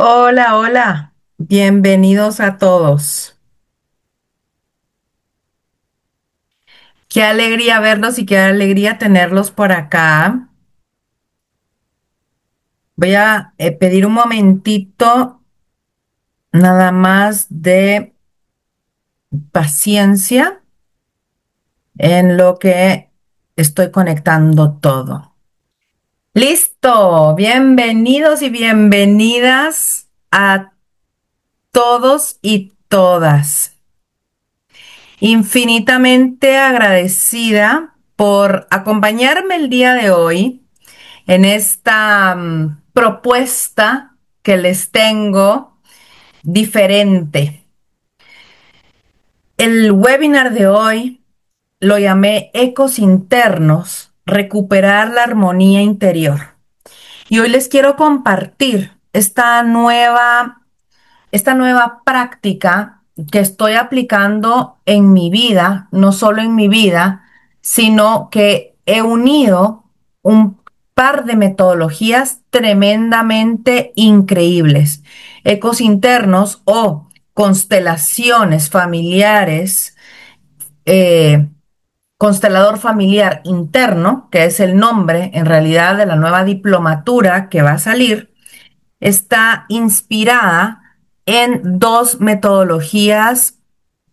Hola, hola. Bienvenidos a todos. Qué alegría verlos y qué alegría tenerlos por acá. Voy a pedir un momentito nada más de paciencia en lo que estoy conectando todo. Listo. Bienvenidos y bienvenidas a todos y todas. Infinitamente agradecida por acompañarme el día de hoy en esta propuesta que les tengo diferente. El webinar de hoy lo llamé Ecos Internos, recuperar la armonía interior. Y hoy les quiero compartir esta nueva práctica que estoy aplicando en mi vida, no solo en mi vida, sino que he unido un par de metodologías tremendamente increíbles. Ecos internos o constelaciones familiares, eh, constelador familiar interno, que es el nombre en realidad de la nueva diplomatura que va a salir, está inspirada en dos metodologías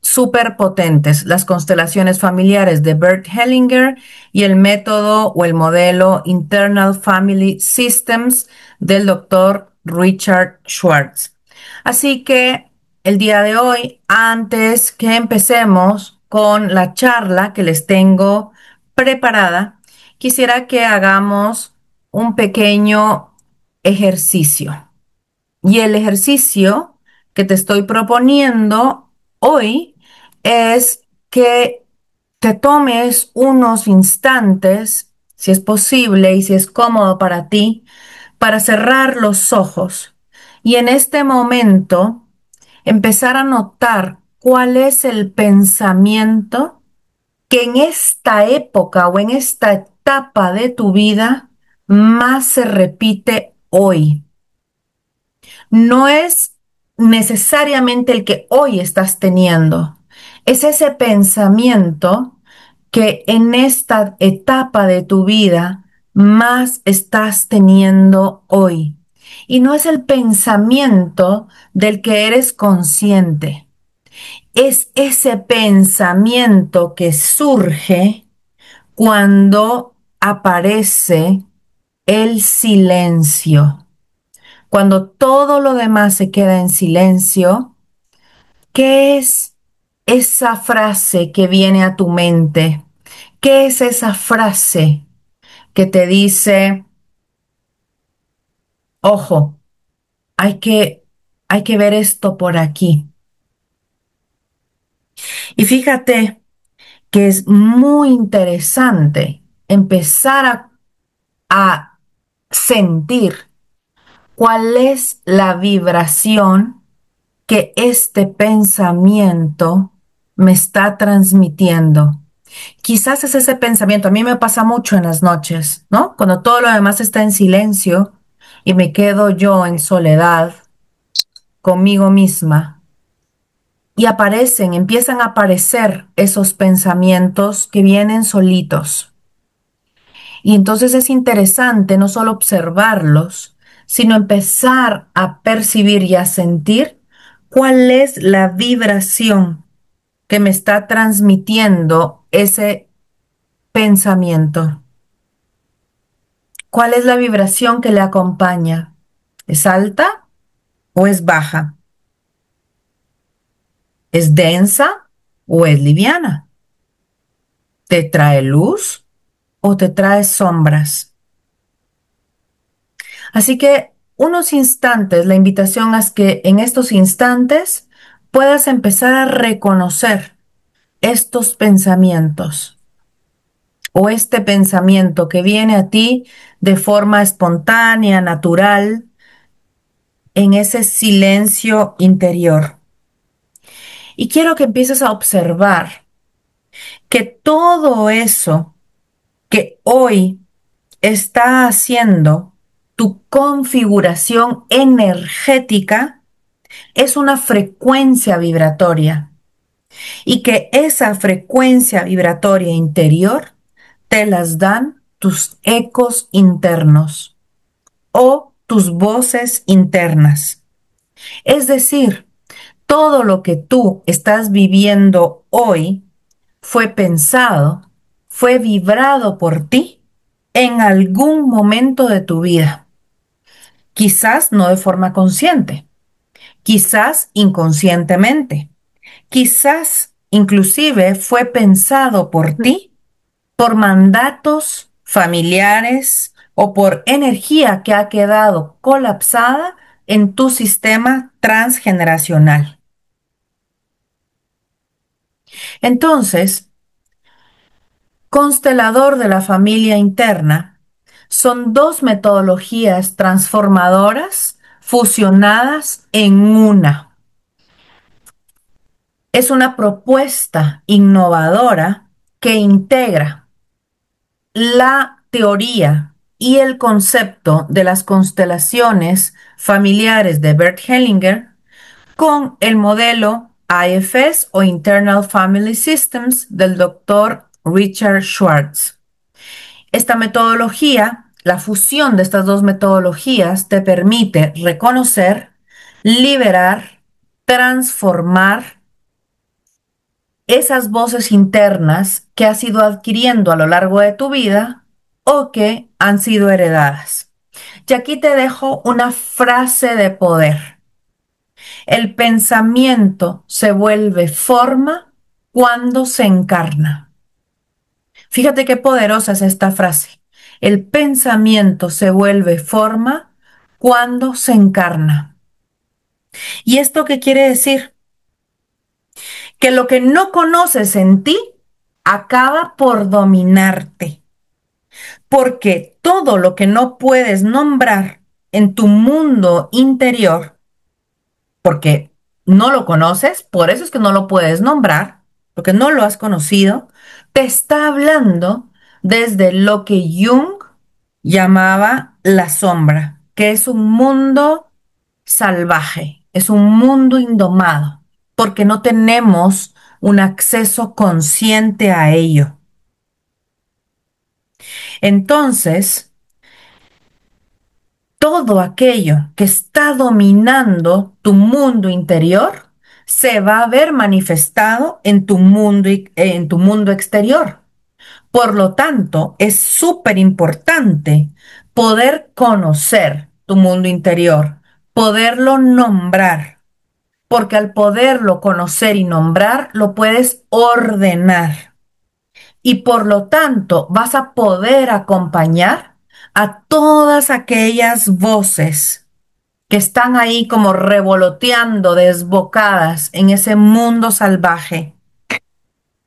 súper potentes, las constelaciones familiares de Bert Hellinger y el método o el modelo Internal Family Systems del doctor Richard Schwartz. Así que el día de hoy, antes que empecemos con la charla que les tengo preparada, quisiera que hagamos un pequeño ejercicio. Y el ejercicio que te estoy proponiendo hoy es que te tomes unos instantes, si es posible y si es cómodo para ti, para cerrar los ojos y en este momento empezar a notar cuál es el pensamiento que en esta época o en esta etapa de tu vida más se repite hoy. No es necesariamente el que hoy estás teniendo, es ese pensamiento que en esta etapa de tu vida más estás teniendo hoy. Y no es el pensamiento del que eres consciente, es ese pensamiento que surge cuando aparece el silencio. Cuando todo lo demás se queda en silencio, ¿qué es esa frase que viene a tu mente? ¿Qué es esa frase que te dice, ojo, hay que, hay que ver esto por aquí? Y fíjate que es muy interesante empezar a sentir cuál es la vibración que este pensamiento me está transmitiendo. Quizás es ese pensamiento, a mí me pasa mucho en las noches, ¿no? Cuando todo lo demás está en silencio y me quedo yo en soledad conmigo misma y empiezan a aparecer esos pensamientos que vienen solitos. Y entonces es interesante no solo observarlos, sino empezar a percibir y a sentir cuál es la vibración que me está transmitiendo ese pensamiento. ¿Cuál es la vibración que le acompaña? ¿Es alta o es baja? ¿Es densa o es liviana? ¿Te trae luz o te trae sombras? Así que unos instantes, la invitación es que en estos instantes puedas empezar a reconocer estos pensamientos o este pensamiento que viene a ti de forma espontánea, natural, en ese silencio interior. Y quiero que empieces a observar que todo eso que hoy está haciendo tu configuración energética es una frecuencia vibratoria y que esa frecuencia vibratoria interior te las dan tus ecos internos o tus voces internas. Es decir, todo lo que tú estás viviendo hoy fue pensado, fue vibrado por ti en algún momento de tu vida. Quizás no de forma consciente, quizás inconscientemente, quizás inclusive fue pensado por ti por mandatos familiares o por energía que ha quedado colapsada en tu sistema transgeneracional. Entonces, constelador de la familia interna son dos metodologías transformadoras fusionadas en una. Es una propuesta innovadora que integra la teoría y el concepto de las constelaciones familiares de Bert Hellinger con el modelo IFS o Internal Family Systems del doctor Richard Schwartz. Esta metodología, la fusión de estas dos metodologías, te permite reconocer, liberar, transformar esas voces internas que has ido adquiriendo a lo largo de tu vida o que han sido heredadas. Y aquí te dejo una frase de poder. El pensamiento se vuelve forma cuando se encarna. Fíjate qué poderosa es esta frase. El pensamiento se vuelve forma cuando se encarna. ¿Y esto qué quiere decir? Que lo que no conoces en ti acaba por dominarte. Porque todo lo que no puedes nombrar en tu mundo interior, porque no lo conoces, por eso es que no lo puedes nombrar, porque no lo has conocido, te está hablando desde lo que Jung llamaba la sombra, que es un mundo salvaje, es un mundo indomado, porque no tenemos un acceso consciente a ello. Entonces, todo aquello que está dominando tu mundo interior se va a ver manifestado en tu mundo exterior. Por lo tanto, es súper importante poder conocer tu mundo interior, poderlo nombrar, porque al poderlo conocer y nombrar, lo puedes ordenar y por lo tanto vas a poder acompañar a todas aquellas voces que están ahí como revoloteando, desbocadas en ese mundo salvaje.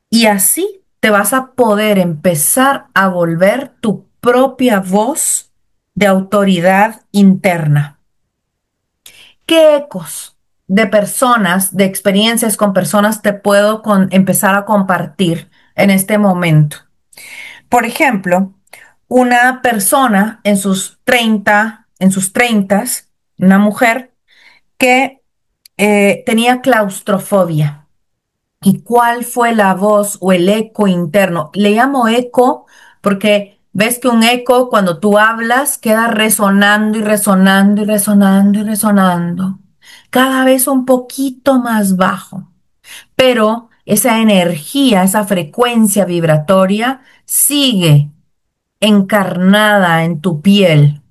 Y así te vas a poder empezar a volver tu propia voz de autoridad interna. ¿Qué ecos de personas, de experiencias con personas te puedo empezar a compartir en este momento? Por ejemplo, una persona en sus 30, una mujer que tenía claustrofobia. ¿Y cuál fue la voz o el eco interno? Le llamo eco porque ves que un eco cuando tú hablas queda resonando y resonando y resonando y resonando, cada vez un poquito más bajo, pero esa energía, esa frecuencia vibratoria sigue encarnada en tu piel.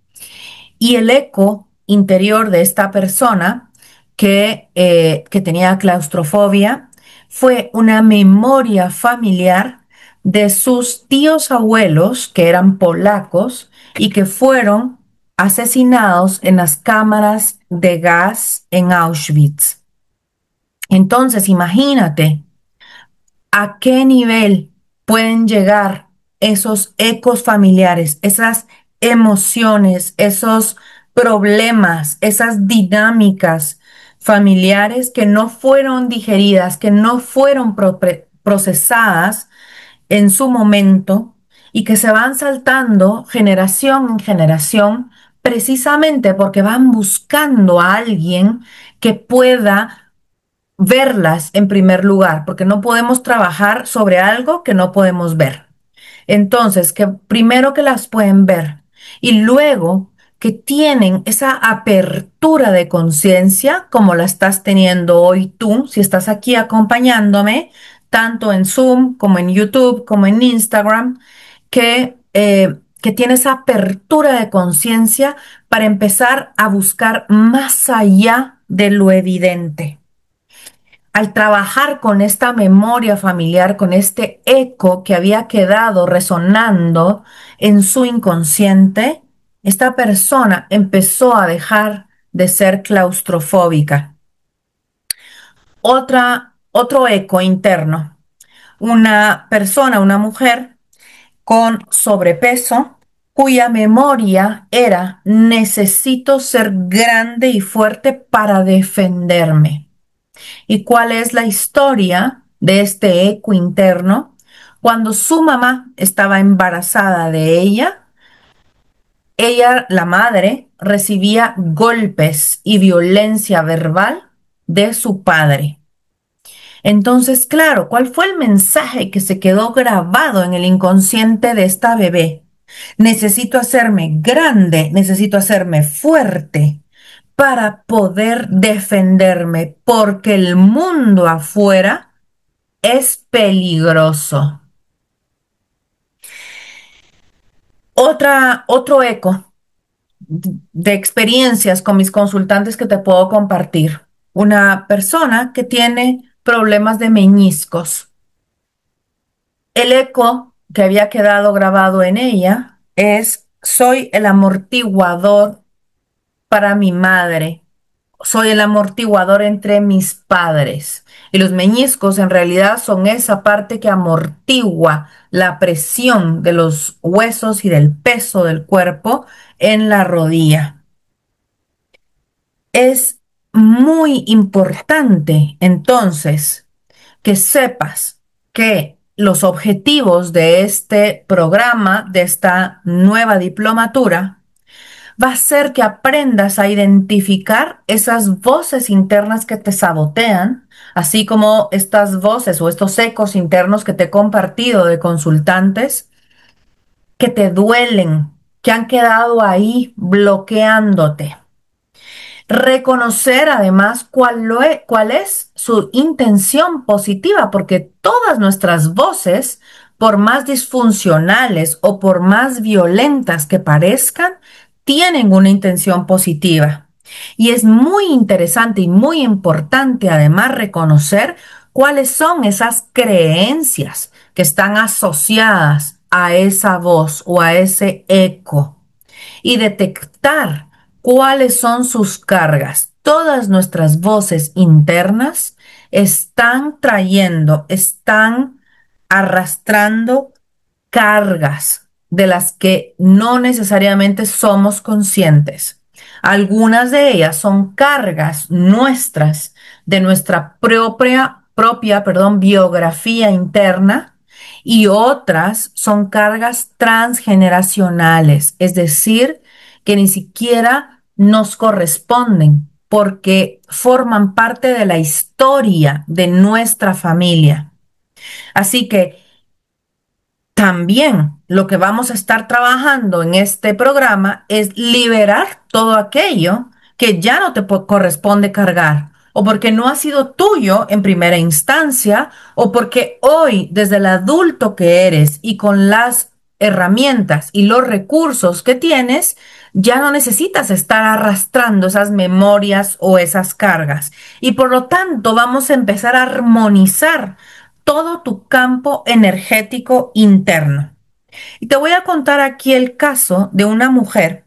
Y el eco interior de esta persona que tenía claustrofobia fue una memoria familiar de sus tíos abuelos, que eran polacos y que fueron asesinados en las cámaras de gas en Auschwitz. Entonces, imagínate a qué nivel pueden llegar esos ecos familiares, esas emociones, esos problemas, esas dinámicas familiares que no fueron digeridas, que no fueron procesadas en su momento y que se van saltando generación en generación, precisamente porque van buscando a alguien que pueda verlas en primer lugar, porque no podemos trabajar sobre algo que no podemos ver. Entonces, que primero que las pueden ver y luego que tienen esa apertura de conciencia como la estás teniendo hoy tú, si estás aquí acompañándome, tanto en Zoom como en YouTube, como en Instagram, que tienes apertura de conciencia para empezar a buscar más allá de lo evidente. Al trabajar con esta memoria familiar, con este eco que había quedado resonando en su inconsciente, esta persona empezó a dejar de ser claustrofóbica. Otro eco interno. Una persona, una mujer con sobrepeso, cuya memoria era necesito ser grande y fuerte para defenderme. ¿Y cuál es la historia de este eco interno? Cuando su mamá estaba embarazada de ella, la madre, recibía golpes y violencia verbal de su padre. Entonces, claro, ¿cuál fue el mensaje que se quedó grabado en el inconsciente de esta bebé? Necesito hacerme grande, necesito hacerme fuerte para poder defenderme, porque el mundo afuera es peligroso. Otro eco de experiencias con mis consultantes que te puedo compartir. Una persona que tiene problemas de meñiscos. El eco que había quedado grabado en ella es, soy el amortiguador para mi madre, soy el amortiguador entre mis padres. Y los meñiscos en realidad son esa parte que amortigua la presión de los huesos y del peso del cuerpo en la rodilla. Es muy importante entonces que sepas que los objetivos de este programa, de esta nueva diplomatura, va a ser que aprendas a identificar esas voces internas que te sabotean, así como estas voces o estos ecos internos que te he compartido de consultantes que te duelen, que han quedado ahí bloqueándote. Reconocer además cuál es su intención positiva, porque todas nuestras voces, por más disfuncionales o por más violentas que parezcan, tienen una intención positiva. Y es muy interesante y muy importante además reconocer cuáles son esas creencias que están asociadas a esa voz o a ese eco y detectar cuáles son sus cargas. Todas nuestras voces internas están trayendo, están arrastrando cargas de las que no necesariamente somos conscientes. Algunas de ellas son cargas nuestras, de nuestra biografía interna, y otras son cargas transgeneracionales, es decir, que ni siquiera nos corresponden porque forman parte de la historia de nuestra familia. Así que también lo que vamos a estar trabajando en este programa es liberar todo aquello que ya no te corresponde cargar, o porque no ha sido tuyo en primera instancia, o porque hoy, desde el adulto que eres y con las herramientas y los recursos que tienes, ya no necesitas estar arrastrando esas memorias o esas cargas. Y por lo tanto, vamos a empezar a armonizar todo tu campo energético interno. Y te voy a contar aquí el caso de una mujer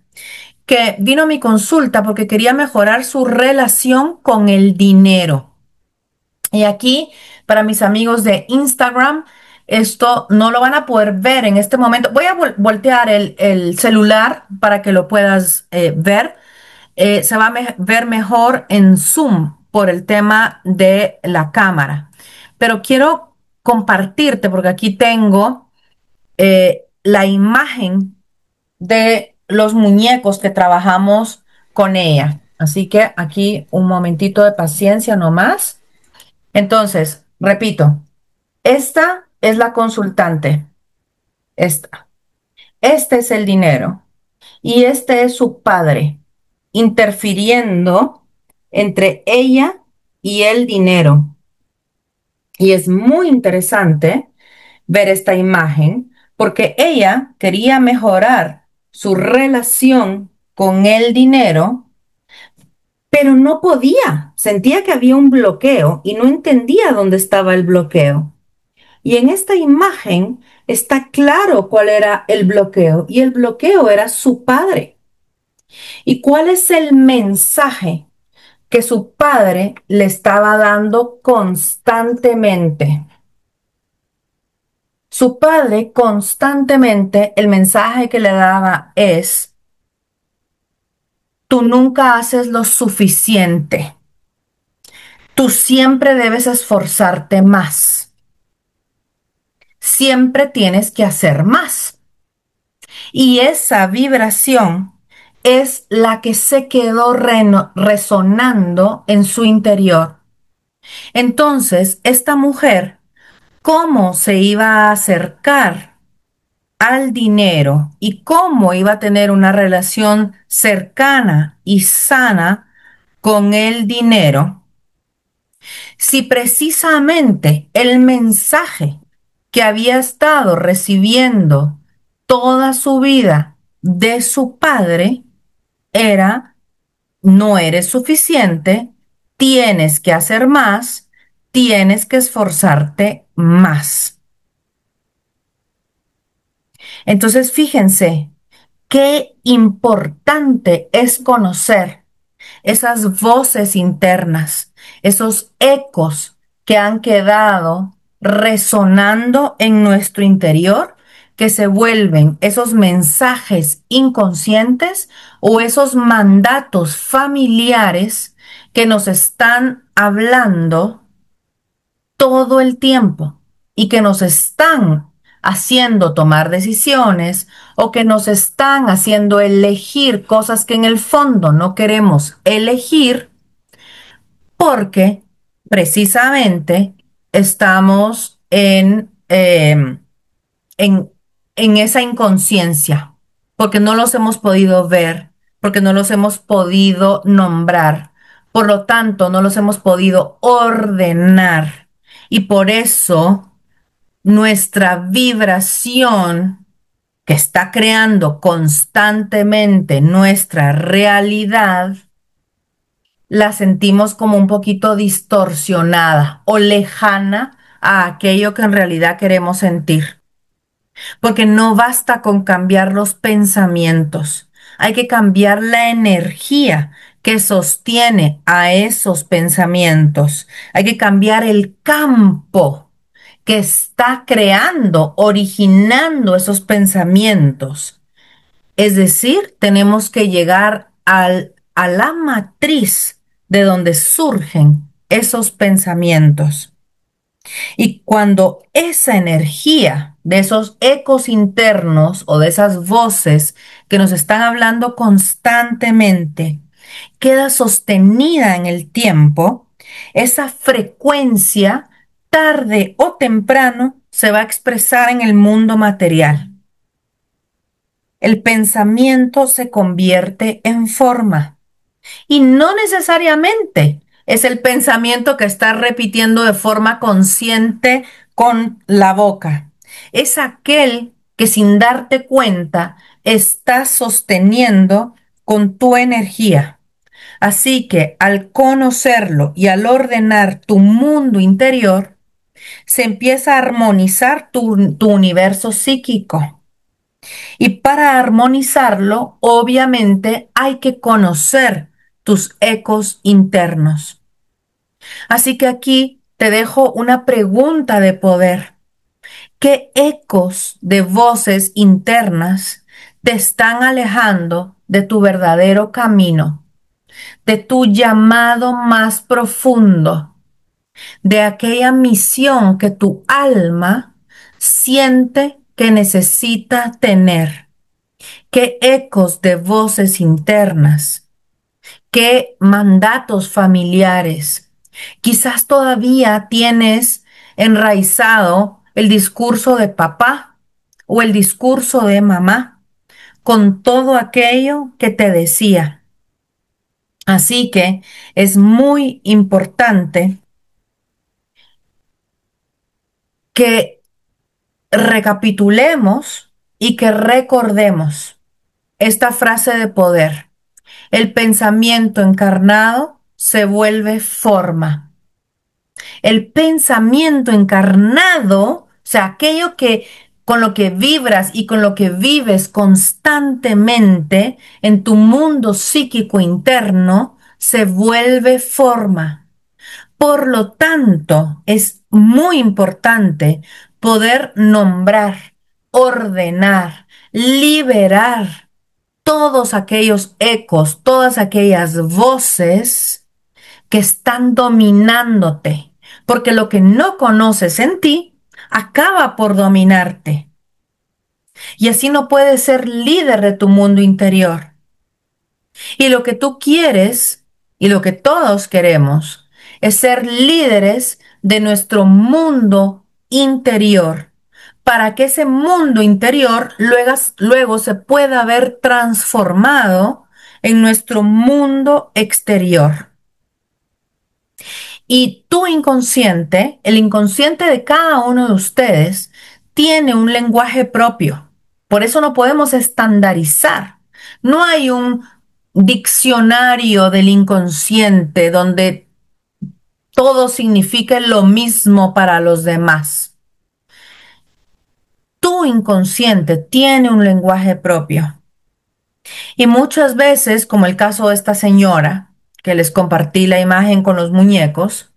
que vino a mi consulta porque quería mejorar su relación con el dinero. Y aquí, para mis amigos de Instagram, esto no lo van a poder ver en este momento. Voy a voltear el celular para que lo puedas ver. Se va a ver mejor en Zoom por el tema de la cámara. Pero quiero compartirte, porque aquí tengo la imagen de los muñecos que trabajamos con ella. Así que aquí un momentito de paciencia nomás. Entonces, repito, esta es la consultante. Esta. Este es el dinero. Y este es su padre, interfiriendo entre ella y el dinero. Y es muy interesante ver esta imagen porque ella quería mejorar su relación con el dinero, pero no podía. Sentía que había un bloqueo y no entendía dónde estaba el bloqueo. Y en esta imagen está claro cuál era el bloqueo, y el bloqueo era su padre. ¿Y cuál es el mensaje que su padre le estaba dando constantemente? Su padre constantemente, el mensaje que le daba es: tú nunca haces lo suficiente. Tú siempre debes esforzarte más. Siempre tienes que hacer más. Y esa vibración es la que se quedó resonando en su interior. Entonces, esta mujer, ¿cómo se iba a acercar al dinero y cómo iba a tener una relación cercana y sana con el dinero, si precisamente el mensaje que había estado recibiendo toda su vida de su padre era: no eres suficiente, tienes que hacer más, tienes que esforzarte más? Entonces, fíjense qué importante es conocer esas voces internas, esos ecos que han quedado resonando en nuestro interior, que se vuelven esos mensajes inconscientes o esos mandatos familiares que nos están hablando todo el tiempo y que nos están haciendo tomar decisiones o que nos están haciendo elegir cosas que en el fondo no queremos elegir porque precisamente estamos en, en esa inconsciencia, porque no los hemos podido ver, porque no los hemos podido nombrar, por lo tanto no los hemos podido ordenar. Y por eso nuestra vibración que está creando constantemente nuestra realidad, la sentimos como un poquito distorsionada o lejana a aquello que en realidad queremos sentir. Porque no basta con cambiar los pensamientos, hay que cambiar la energía que sostiene a esos pensamientos. Hay que cambiar el campo que está creando, originando esos pensamientos. Es decir, tenemos que llegar a la matriz de donde surgen esos pensamientos. Y cuando esa energía de esos ecos internos o de esas voces que nos están hablando constantemente queda sostenida en el tiempo, esa frecuencia tarde o temprano se va a expresar en el mundo material. El pensamiento se convierte en forma. Y no necesariamente es el pensamiento que estás repitiendo de forma consciente con la boca. Es aquel que sin darte cuenta estás sosteniendo con tu energía. Así que al conocerlo y al ordenar tu mundo interior, se empieza a armonizar tu universo psíquico. Y para armonizarlo, obviamente hay que conocer tus ecos internos. Así que aquí te dejo una pregunta de poder. ¿Qué ecos de voces internas te están alejando de tu verdadero camino, de tu llamado más profundo, de aquella misión que tu alma siente que necesita tener? qué ecos de voces internas, qué mandatos familiares. Quizás todavía tienes enraizado el discurso de papá o el discurso de mamá con todo aquello que te decía. Así que es muy importante que recapitulemos y que recordemos esta frase de poder. El pensamiento encarnado se vuelve forma. El pensamiento encarnado, o sea, aquello que con lo que vibras y con lo que vives constantemente en tu mundo psíquico interno, se vuelve forma. Por lo tanto, es muy importante poder nombrar, ordenar, liberar todos aquellos ecos, todas aquellas voces que están dominándote, porque lo que no conoces en ti acaba por dominarte. Y así no puedes ser líder de tu mundo interior. Y lo que tú quieres y lo que todos queremos es ser líderes de nuestro mundo interior, para que ese mundo interior luego se pueda ver transformado en nuestro mundo exterior. Y tu inconsciente, el inconsciente de cada uno de ustedes, tiene un lenguaje propio. Por eso no podemos estandarizar. No hay un diccionario del inconsciente donde todo signifique lo mismo para los demás. Tu inconsciente tiene un lenguaje propio. Y muchas veces, como el caso de esta señora, que les compartí la imagen con los muñecos,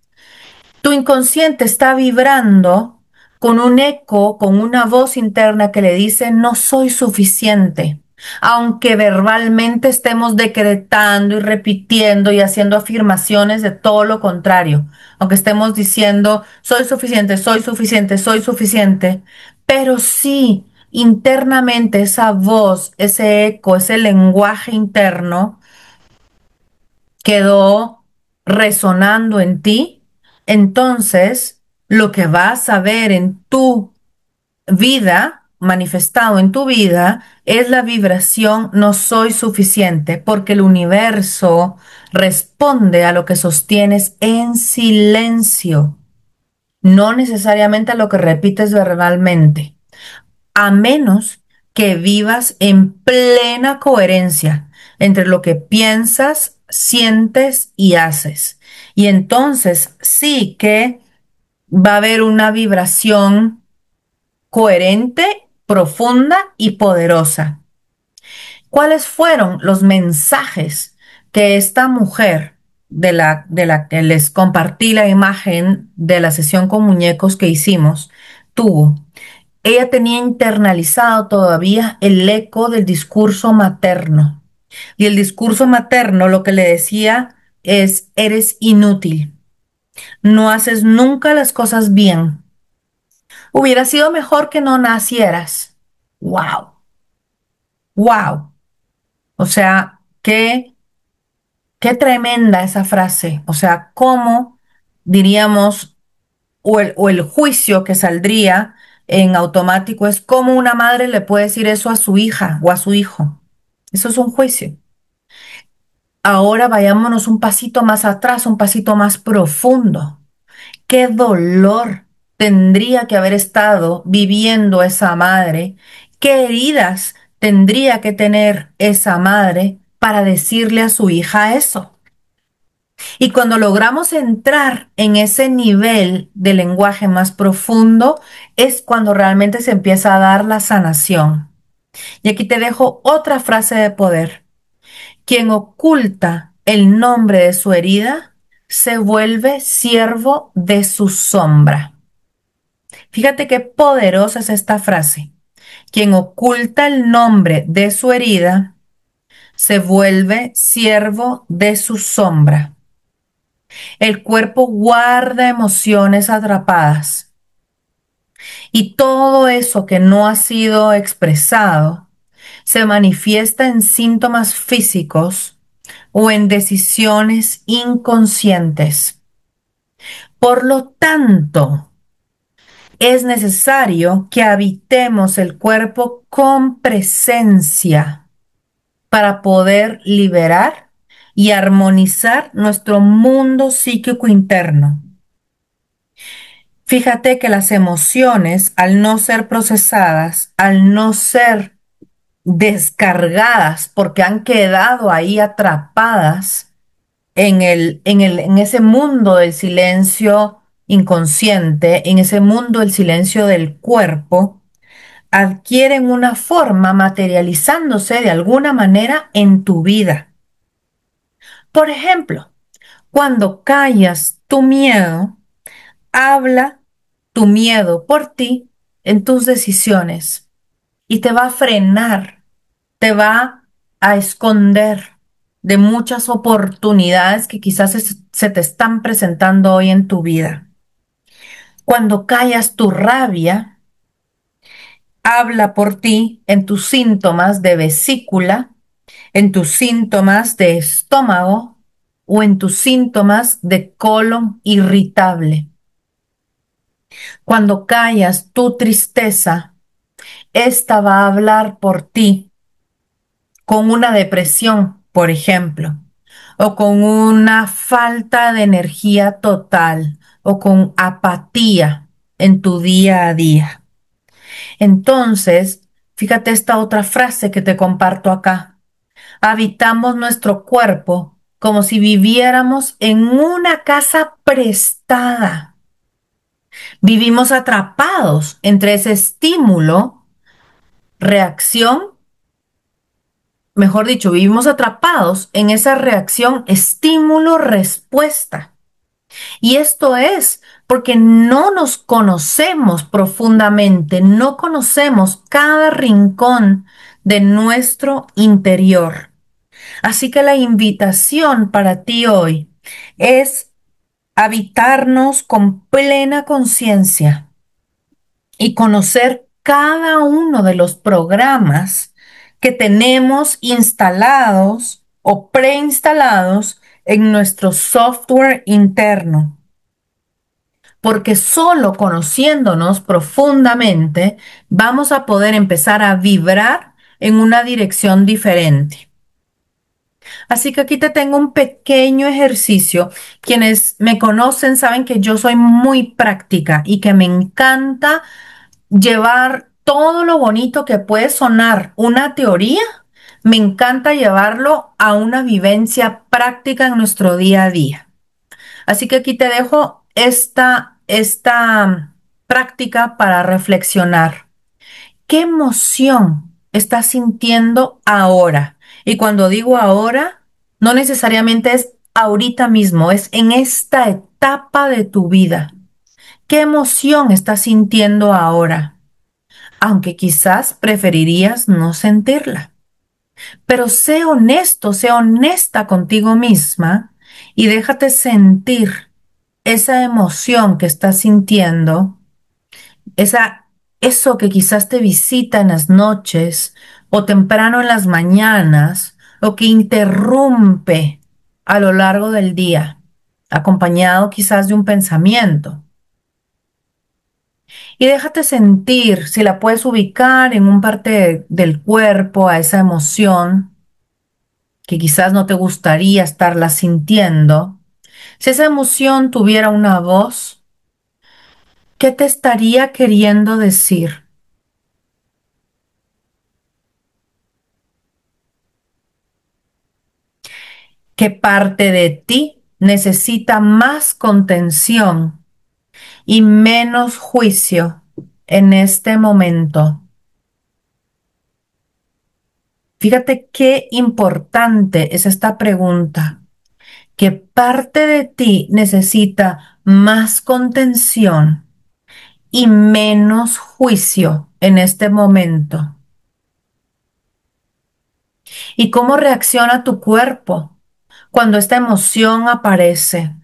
tu inconsciente está vibrando con un eco, con una voz interna que le dice, no soy suficiente. Aunque verbalmente estemos decretando y repitiendo y haciendo afirmaciones de todo lo contrario, aunque estemos diciendo, soy suficiente, soy suficiente, soy suficiente, pero sí, internamente esa voz, ese eco, ese lenguaje interno quedó resonando en ti, entonces lo que vas a ver en tu vida, manifestado en tu vida, es la vibración no soy suficiente, porque el universo responde a lo que sostienes en silencio, no necesariamente a lo que repites verbalmente, a menos que vivas en plena coherencia entre lo que piensas, sientes y haces. Y entonces sí que va a haber una vibración coherente, profunda y poderosa. ¿Cuáles fueron los mensajes que esta mujer de la que les compartí la imagen de la sesión con muñecos que hicimos tuvo? Ella tenía internalizado todavía el eco del discurso materno. Y el discurso materno lo que le decía es, eres inútil, no haces nunca las cosas bien. Hubiera sido mejor que no nacieras. ¡Wow! ¡Wow! O sea, qué tremenda esa frase. O sea, cómo diríamos, o el juicio que saldría en automático es cómo una madre le puede decir eso a su hija o a su hijo. Eso es un juicio. Ahora vayámonos un pasito más atrás, un pasito más profundo. ¿Qué dolor tendría que haber estado viviendo esa madre? ¿Qué heridas tendría que tener esa madre para decirle a su hija eso? Y cuando logramos entrar en ese nivel de lenguaje más profundo, es cuando realmente se empieza a dar la sanación. Y aquí te dejo otra frase de poder. Quien oculta el nombre de su herida se vuelve siervo de su sombra. Fíjate qué poderosa es esta frase. Quien oculta el nombre de su herida se vuelve siervo de su sombra. El cuerpo guarda emociones atrapadas y todo eso que no ha sido expresado se manifiesta en síntomas físicos o en decisiones inconscientes. Por lo tanto, es necesario que habitemos el cuerpo con presencia para poder liberar y armonizar nuestro mundo psíquico interno. Fíjate que las emociones, al no ser procesadas, al no ser descargadas porque han quedado ahí atrapadas en ese mundo del silencio inconsciente, en ese mundo del silencio del cuerpo, adquieren una forma materializándose de alguna manera en tu vida. Por ejemplo, cuando callas tu miedo, habla tu miedo por ti en tus decisiones y te va a frenar, te va a esconder de muchas oportunidades que quizás se te están presentando hoy en tu vida. Cuando callas tu rabia, habla por ti en tus síntomas de vesícula, en tus síntomas de estómago o en tus síntomas de colon irritable. Cuando callas tu tristeza, esta va a hablar por ti con una depresión, por ejemplo, o con una falta de energía total, o con apatía en tu día a día. Entonces, fíjate esta otra frase que te comparto acá. Habitamos nuestro cuerpo como si viviéramos en una casa prestada. Vivimos atrapados entre ese estímulo, reacción, mejor dicho, vivimos atrapados en esa reacción estímulo-respuesta. Y esto es porque no nos conocemos profundamente, no conocemos cada rincón de nuestro interior. Así que la invitación para ti hoy es habitarnos con plena conciencia y conocer cada uno de los programas que tenemos instalados o preinstalados en nuestro software interno. Porque solo conociéndonos profundamente vamos a poder empezar a vibrar en una dirección diferente. Así que aquí te tengo un pequeño ejercicio. Quienes me conocen saben que yo soy muy práctica y que me encanta llevar todo lo bonito que puede sonar una teoría, me encanta llevarlo a una vivencia práctica en nuestro día a día. Así que aquí te dejo esta práctica para reflexionar. ¿Qué emoción estás sintiendo ahora? Y cuando digo ahora, no necesariamente es ahorita mismo, es en esta etapa de tu vida. ¿Qué emoción estás sintiendo ahora? Aunque quizás preferirías no sentirla. Pero sé honesto, sé honesta contigo misma y déjate sentir esa emoción que estás sintiendo, eso que quizás te visita en las noches o temprano en las mañanas o que interrumpe a lo largo del día, acompañado quizás de un pensamiento. Y déjate sentir si la puedes ubicar en un parte del cuerpo a esa emoción que quizás no te gustaría estarla sintiendo. Si esa emoción tuviera una voz, ¿qué te estaría queriendo decir? ¿Qué parte de ti necesita más contención y menos juicio en este momento? Fíjate qué importante es esta pregunta. ¿Qué parte de ti necesita más contención y menos juicio en este momento? ¿Y cómo reacciona tu cuerpo cuando esta emoción aparece?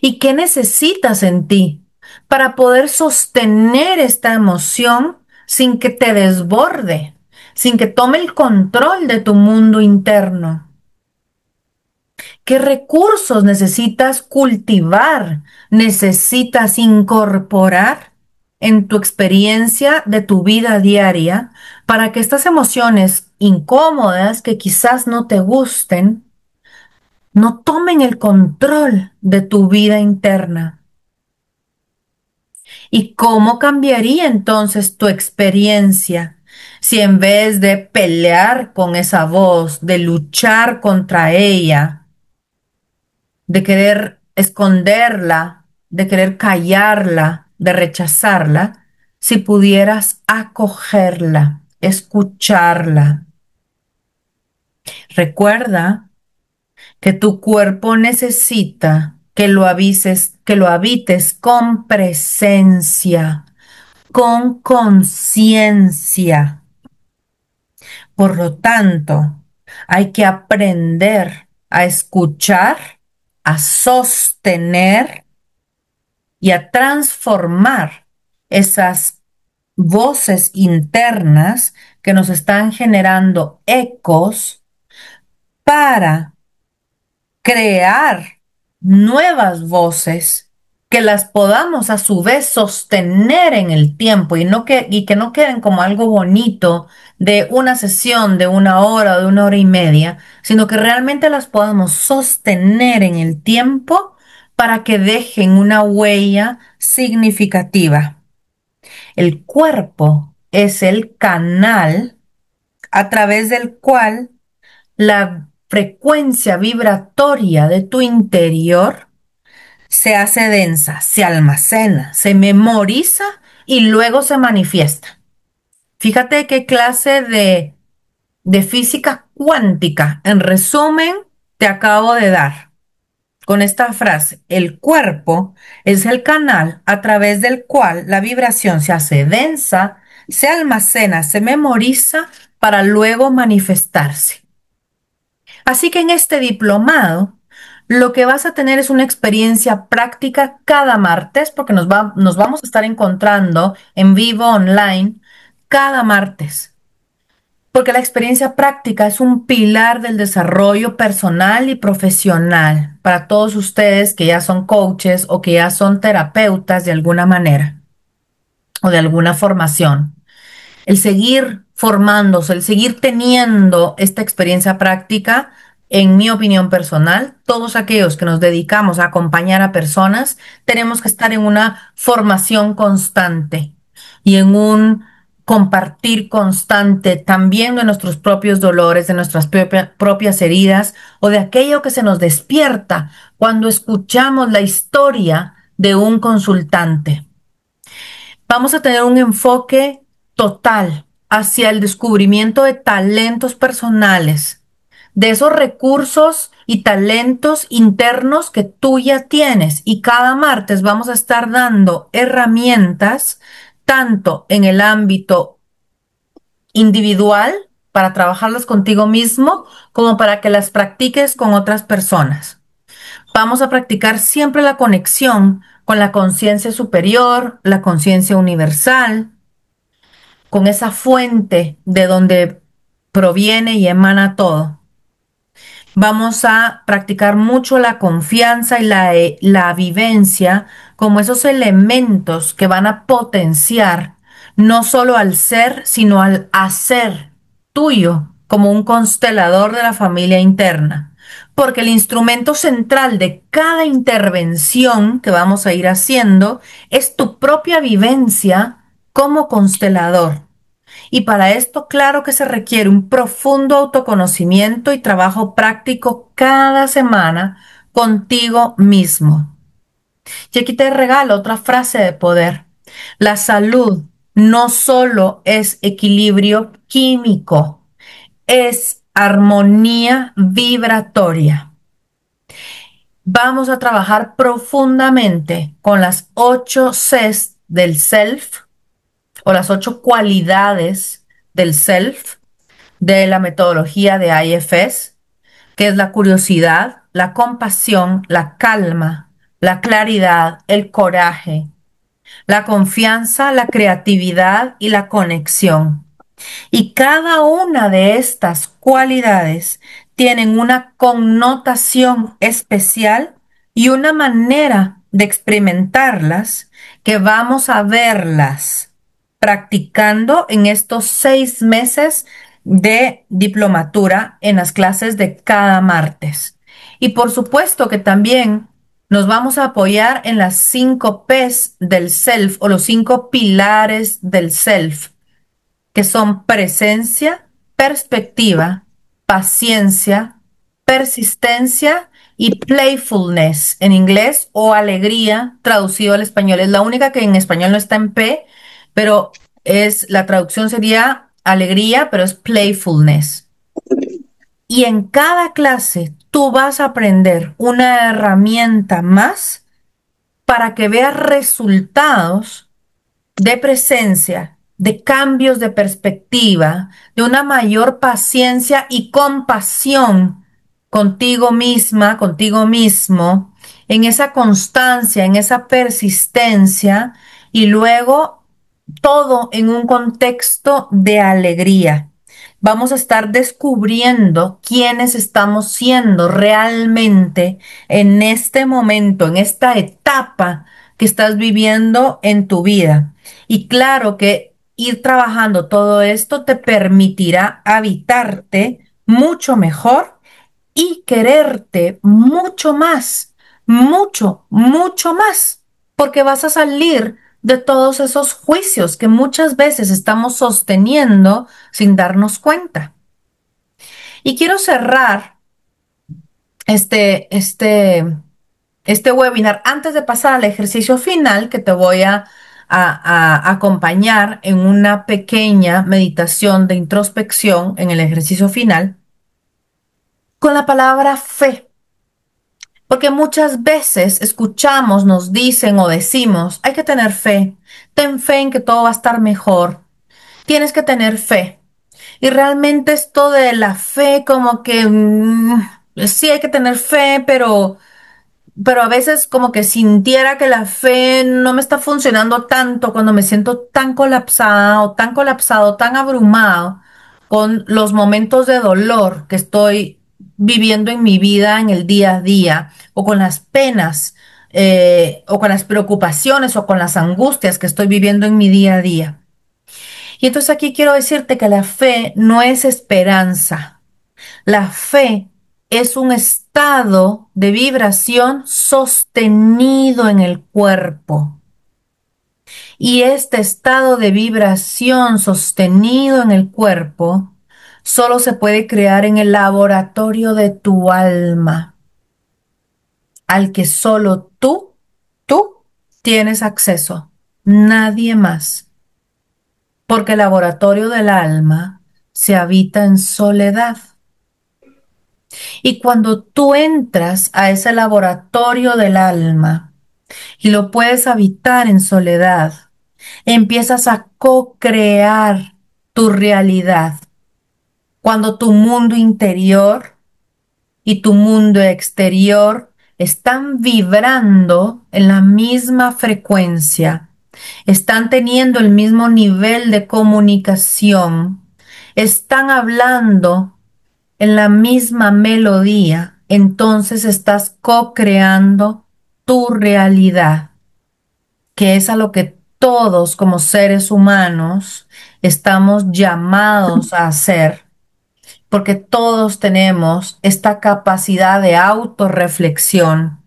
¿Y qué necesitas en ti para poder sostener esta emoción sin que te desborde, sin que tome el control de tu mundo interno. ¿Qué recursos necesitas cultivar, necesitas incorporar en tu experiencia de tu vida diaria para que estas emociones incómodas que quizás no te gusten, no tomen el control de tu vida interna? ¿Y cómo cambiaría entonces tu experiencia si en vez de pelear con esa voz, de luchar contra ella, de querer esconderla, de querer callarla, de rechazarla, si pudieras acogerla, escucharla? Recuerda que tu cuerpo necesita que lo habites con presencia, con conciencia. Por lo tanto, hay que aprender a escuchar, a sostener y a transformar esas voces internas que nos están generando ecos para crear nuevas voces que las podamos a su vez sostener en el tiempo y que no queden como algo bonito de una sesión de 1 hora o de 1 hora y media, sino que realmente las podamos sostener en el tiempo para que dejen una huella significativa. El cuerpo es el canal a través del cual la frecuencia vibratoria de tu interior se hace densa, se almacena, se memoriza y luego se manifiesta. Fíjate qué clase de física cuántica, en resumen, te acabo de dar con esta frase. El cuerpo es el canal a través del cual la vibración se hace densa, se almacena, se memoriza para luego manifestarse. Así que en este diplomado, lo que vas a tener es una experiencia práctica cada martes, porque nos vamos a estar encontrando en vivo online cada martes, porque la experiencia práctica es un pilar del desarrollo personal y profesional para todos ustedes que ya son coaches o que ya son terapeutas de alguna manera o de alguna formación. El seguir formándose, el seguir teniendo esta experiencia práctica, en mi opinión personal, todos aquellos que nos dedicamos a acompañar a personas, tenemos que estar en una formación constante y en un compartir constante también de nuestros propios dolores, de nuestras propias heridas o de aquello que se nos despierta cuando escuchamos la historia de un consultante. Vamos a tener un enfoque total hacia el descubrimiento de talentos personales, de esos recursos y talentos internos que tú ya tienes. Y cada martes vamos a estar dando herramientas tanto en el ámbito individual para trabajarlas contigo mismo, como para que las practiques con otras personas. Vamos a practicar siempre la conexión con la conciencia superior, la conciencia universal, con esa fuente de donde proviene y emana todo. Vamos a practicar mucho la confianza y la vivencia como esos elementos que van a potenciar no solo al ser, sino al hacer tuyo como un constelador de la familia interna. Porque el instrumento central de cada intervención que vamos a ir haciendo es tu propia vivencia como constelador. Y para esto, claro que se requiere un profundo autoconocimiento y trabajo práctico cada semana contigo mismo. Y aquí te regalo otra frase de poder. La salud no solo es equilibrio químico, es armonía vibratoria. Vamos a trabajar profundamente con las 8 Cs del self o las 8 cualidades del self de la metodología de IFS, que es la curiosidad, la compasión, la calma, la claridad, el coraje, la confianza, la creatividad y la conexión. Y cada una de estas cualidades tienen una connotación especial y una manera de experimentarlas que vamos a verlas practicando en estos 6 meses de diplomatura en las clases de cada martes. Y por supuesto que también nos vamos a apoyar en las 5 P's del self o los 5 pilares del self, que son presencia, perspectiva, paciencia, persistencia y playfulness en inglés, o alegría traducido al español. Es la única que en español no está en P, pero la traducción sería alegría, pero es playfulness. Y en cada clase tú vas a aprender una herramienta más para que veas resultados de presencia, de cambios de perspectiva, de una mayor paciencia y compasión contigo misma, contigo mismo, en esa constancia, en esa persistencia, y luego todo en un contexto de alegría. Vamos a estar descubriendo quiénes estamos siendo realmente en este momento, en esta etapa que estás viviendo en tu vida. Y claro que ir trabajando todo esto te permitirá habitarte mucho mejor y quererte mucho más, mucho, mucho más, porque vas a salir de todos esos juicios que muchas veces estamos sosteniendo sin darnos cuenta. Y quiero cerrar este, este, este webinar antes de pasar al ejercicio final, que te voy a acompañar en una pequeña meditación de introspección en el ejercicio final, con la palabra fe. Porque muchas veces escuchamos, nos dicen o decimos, hay que tener fe, ten fe en que todo va a estar mejor, tienes que tener fe. Y realmente esto de la fe, como que sí hay que tener fe, pero a veces como que sintiera que la fe no me está funcionando tanto cuando me siento tan colapsada o tan colapsado, tan abrumado con los momentos de dolor que estoy viviendo en mi vida en el día a día, o con las penas, o con las preocupaciones o con las angustias que estoy viviendo en mi día a día. Y entonces aquí quiero decirte que la fe no es esperanza. La fe es un estado de vibración sostenido en el cuerpo. Y este estado de vibración sostenido en el cuerpo solo se puede crear en el laboratorio de tu alma, al que solo tú tienes acceso, nadie más, porque el laboratorio del alma se habita en soledad. Y cuando tú entras a ese laboratorio del alma y lo puedes habitar en soledad, empiezas a co-crear tu realidad. Cuando tu mundo interior y tu mundo exterior están vibrando en la misma frecuencia, están teniendo el mismo nivel de comunicación, están hablando en la misma melodía, entonces estás co-creando tu realidad, que es a lo que todos como seres humanos estamos llamados a hacer, porque todos tenemos esta capacidad de autorreflexión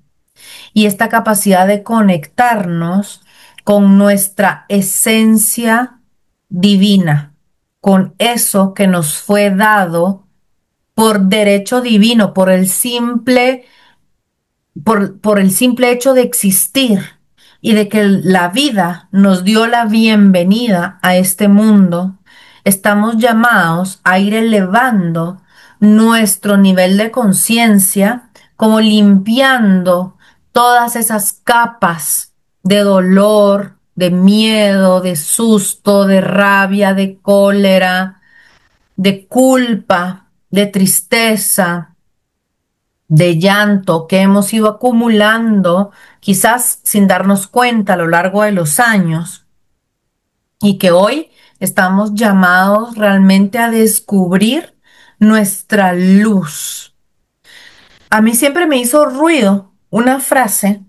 y esta capacidad de conectarnos con nuestra esencia divina, con eso que nos fue dado por derecho divino, por el simple hecho de existir, y de que la vida nos dio la bienvenida a este mundo. Estamos llamados a ir elevando nuestro nivel de conciencia, como limpiando todas esas capas de dolor, de miedo, de susto, de rabia, de cólera, de culpa, de tristeza, de llanto que hemos ido acumulando, quizás sin darnos cuenta a lo largo de los años, y que hoy estamos llamados realmente a descubrir nuestra luz. A mí siempre me hizo ruido una frase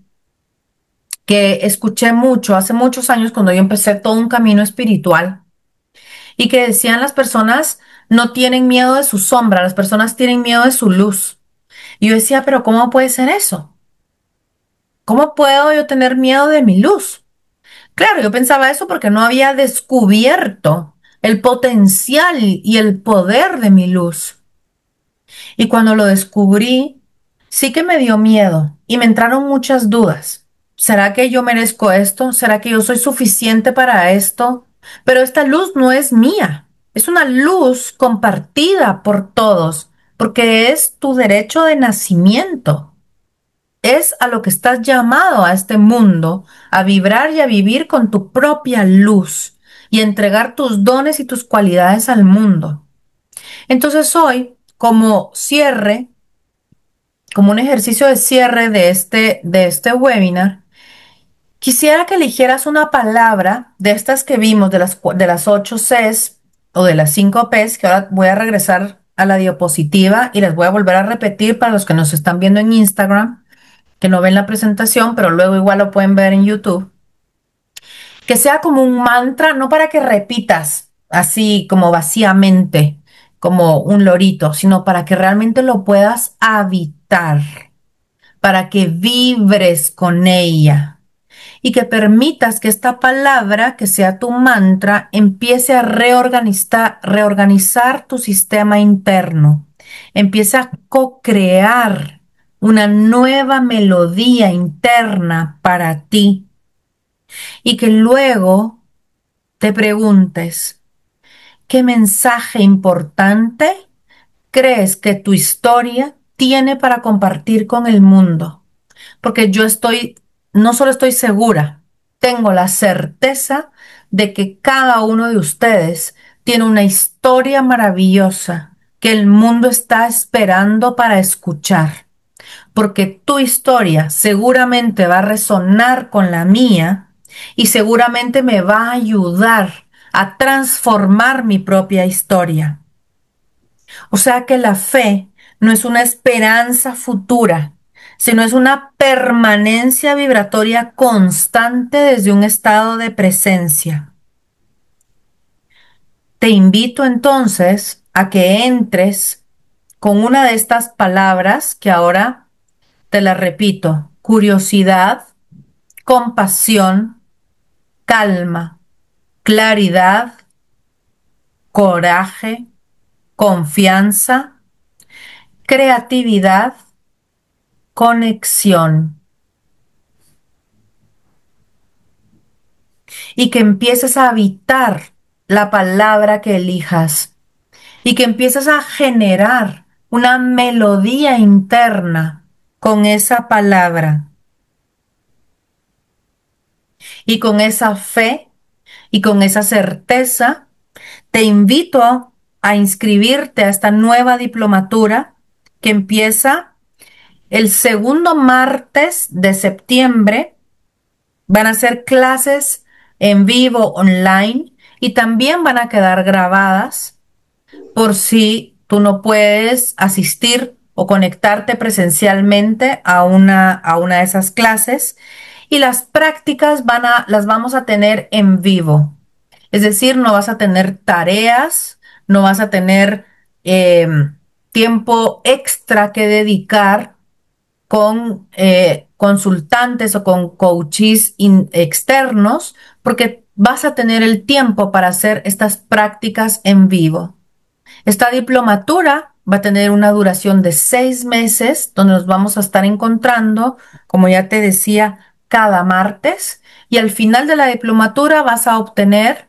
que escuché mucho hace muchos años cuando yo empecé todo un camino espiritual y que decían las personas no tienen miedo de su sombra, las personas tienen miedo de su luz. Y yo decía, pero ¿cómo puede ser eso? ¿Cómo puedo yo tener miedo de mi luz? Claro, yo pensaba eso porque no había descubierto el potencial y el poder de mi luz. Y cuando lo descubrí, sí que me dio miedo y me entraron muchas dudas. ¿Será que yo merezco esto? ¿Será que yo soy suficiente para esto? Pero esta luz no es mía. Es una luz compartida por todos, porque es tu derecho de nacimiento. Es a lo que estás llamado a este mundo, a vibrar y a vivir con tu propia luz y entregar tus dones y tus cualidades al mundo. Entonces hoy, como cierre, como un ejercicio de cierre de este webinar, quisiera que eligieras una palabra de estas que vimos, de las 8 Cs o de las 5 Ps, que ahora voy a regresar a la diapositiva y les voy a volver a repetir para los que nos están viendo en Instagram, que no ven la presentación, pero luego igual lo pueden ver en YouTube. Que sea como un mantra, no para que repitas así como vacíamente, como un lorito, sino para que realmente lo puedas habitar, para que vibres con ella y que permitas que esta palabra, que sea tu mantra, empiece a reorganizar tu sistema interno, empiece a co-crear una nueva melodía interna para ti y que luego te preguntes, ¿qué mensaje importante crees que tu historia tiene para compartir con el mundo? Porque no solo estoy segura, tengo la certeza de que cada uno de ustedes tiene una historia maravillosa que el mundo está esperando para escuchar, porque tu historia seguramente va a resonar con la mía y seguramente me va a ayudar a transformar mi propia historia. O sea que la fe no es una esperanza futura, sino es una permanencia vibratoria constante desde un estado de presencia. Te invito entonces a que entres con una de estas palabras que ahora te las repito: curiosidad, compasión, calma, claridad, coraje, confianza, creatividad, conexión. Y que empieces a habitar la palabra que elijas y que empieces a generar una melodía interna con esa palabra y con esa fe y con esa certeza. Te invito a inscribirte a esta nueva diplomatura que empieza el segundo martes de septiembre. Van a ser clases en vivo online y también van a quedar grabadas por si tú no puedes asistir o conectarte presencialmente a una de esas clases. Y las prácticas las vamos a tener en vivo. Es decir, no vas a tener tareas, no vas a tener eh, tiempo extra que dedicar con consultantes o con coaches externos, porque vas a tener el tiempo para hacer estas prácticas en vivo. Esta diplomatura va a tener una duración de 6 meses, donde nos vamos a estar encontrando, como ya te decía, cada martes. Y al final de la diplomatura vas a obtener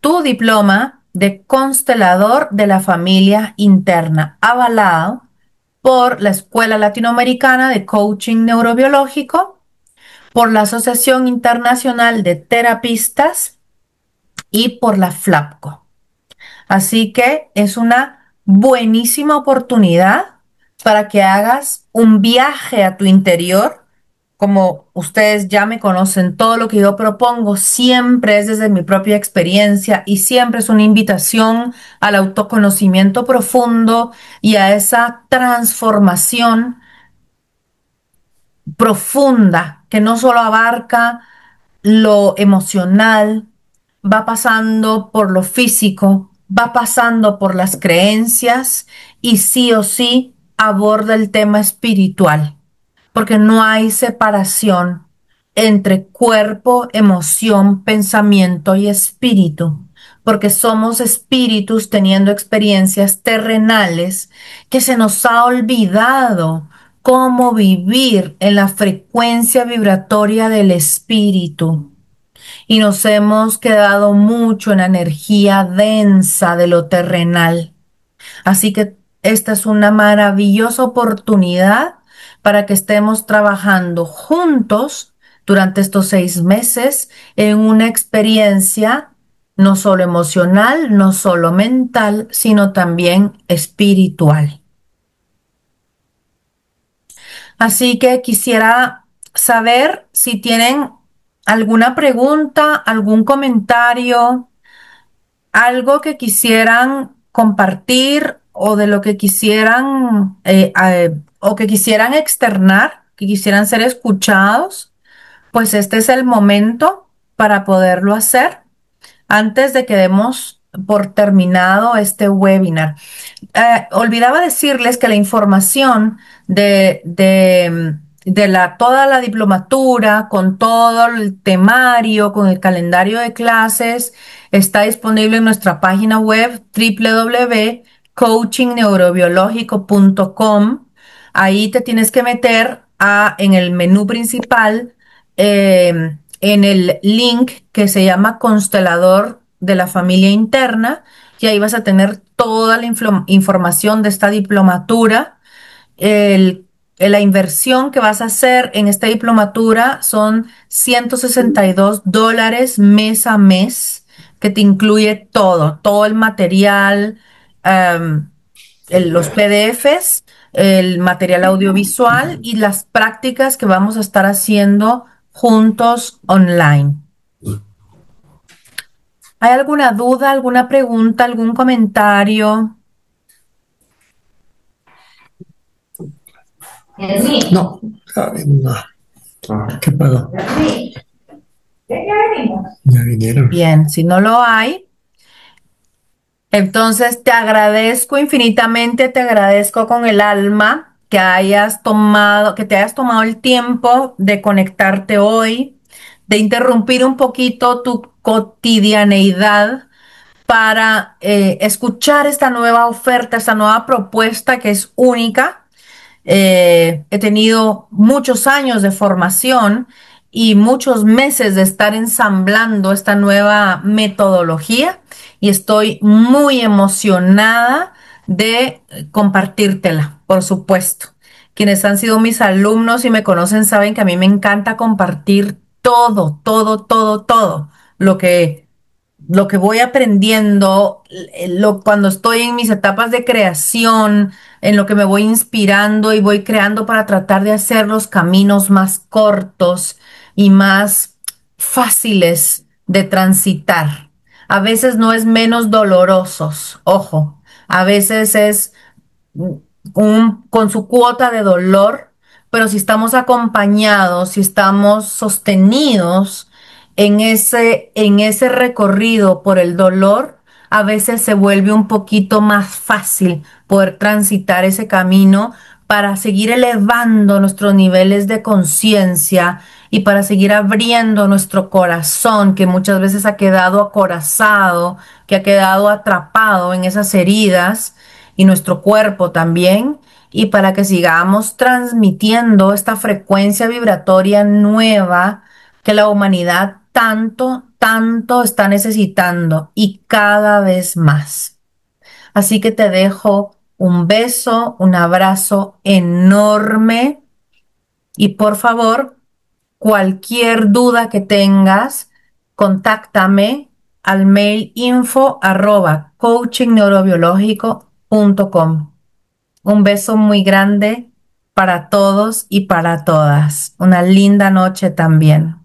tu diploma de constelador de la familia interna, avalado por la Escuela Latinoamericana de Coaching Neurobiológico, por la Asociación Internacional de Terapistas y por la FLAPCO. Así que es una buenísima oportunidad para que hagas un viaje a tu interior. Como ustedes ya me conocen, todo lo que yo propongo siempre es desde mi propia experiencia y siempre es una invitación al autoconocimiento profundo y a esa transformación profunda que no solo abarca lo emocional, va pasando por lo físico, va pasando por las creencias y sí o sí aborda el tema espiritual, porque no hay separación entre cuerpo, emoción, pensamiento y espíritu, porque somos espíritus teniendo experiencias terrenales que se nos ha olvidado cómo vivir en la frecuencia vibratoria del espíritu y nos hemos quedado mucho en la energía densa de lo terrenal. Así que esta es una maravillosa oportunidad para que estemos trabajando juntos durante estos 6 meses en una experiencia no solo emocional, no solo mental, sino también espiritual. Así que quisiera saber si tienen alguna pregunta, algún comentario, algo que quisieran compartir o de lo que quisieran o que quisieran externar, que quisieran ser escuchados, pues este es el momento para poderlo hacer antes de que demos por terminado este webinar. Olvidaba decirles que la información de toda la diplomatura, con todo el temario, con el calendario de clases, está disponible en nuestra página web www.coachingneurobiológico.com. Ahí te tienes que meter en el menú principal, en el link que se llama Constelador de la Familia Interna, y ahí vas a tener toda la información de esta diplomatura. El, la inversión que vas a hacer en esta diplomatura son $162 mes a mes, que te incluye todo el material, um, los PDFs, el material audiovisual y las prácticas que vamos a estar haciendo juntos online. ¿Hay alguna duda, alguna pregunta, algún comentario? No, no. ¿Qué pago? Ya vinieron. Bien, si no lo hay, entonces te agradezco infinitamente, te agradezco con el alma que te hayas tomado el tiempo de conectarte hoy, de interrumpir un poquito tu cotidianeidad para escuchar esta nueva oferta, esta nueva propuesta que es única. He tenido muchos años de formación y muchos meses de estar ensamblando esta nueva metodología y estoy muy emocionada de compartírtela, por supuesto. Quienes han sido mis alumnos y me conocen saben que a mí me encanta compartir todo lo que lo que voy aprendiendo, cuando estoy en mis etapas de creación, en lo que me voy inspirando y voy creando para tratar de hacer los caminos más cortos y más fáciles de transitar. A veces no es menos dolorosos, ojo, a veces es con su cuota de dolor, pero si estamos acompañados, si estamos sostenidos en ese recorrido por el dolor, a veces se vuelve un poquito más fácil poder transitar ese camino para seguir elevando nuestros niveles de conciencia y para seguir abriendo nuestro corazón, que muchas veces ha quedado acorazado, que ha quedado atrapado en esas heridas y nuestro cuerpo también, y para que sigamos transmitiendo esta frecuencia vibratoria nueva que la humanidad tanto está necesitando y cada vez más. Así que te dejo un beso, un abrazo enorme y por favor, cualquier duda que tengas, contáctame al mail info@coachingneurobiológico.com. Un beso muy grande para todos y para todas. Una linda noche también.